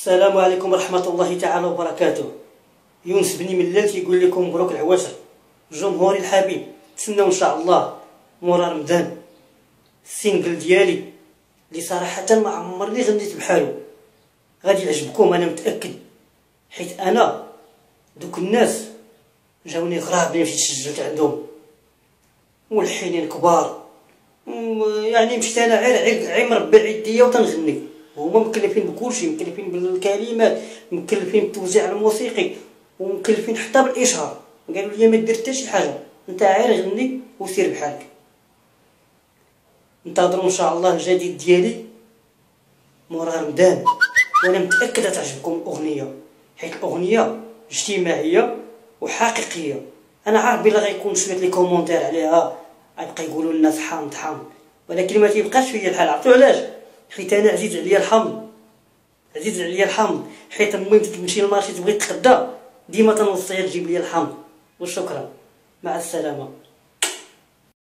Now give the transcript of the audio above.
السلام عليكم ورحمة الله تعالى وبركاته. يونس بني ملال تيقول لكم مبروك العواشر. جمهوري الحبيب تسناو ان شاء الله مورا رمضان السينجل ديالي اللي صراحة ما عمرني غنيت بحالو. غادي يعجبكم انا متأكد، حيت انا دوك الناس جاوني غراب ملي مشيت سجلت عندهم، ملحنين كبار، يعني مشيت انا غير مربع يديا وتنغني، هما مكلفين بكلشي، مكلفين بالكلمات، مكلفين بالتوزيع الموسيقي، ومكلفين حتى بالاشهار. قالوا لي ما دير حتى شي حاجه، انت غير غني وسير بحالك. انتظروا ان شاء الله الجديد ديالي مورا رمضان، وانا متاكده تعجبكم الاغنيه، حيت الاغنيه اجتماعيه وحقيقيه. انا عارف بلا غيكون شويه لي كومونتير عليها، غيبقى يقولوا الناس حامض حامض، ولكن ما تيبقاش فيا الحال. عرفتوا علاش؟ حيت انا عزيز عليا الحمض، عزيز عليا الحمض، حيت المهم تمشي للمارشي تبغي تتغدى ديما تنوصيها تجيب لي الحمض. وشكرا، مع السلامه.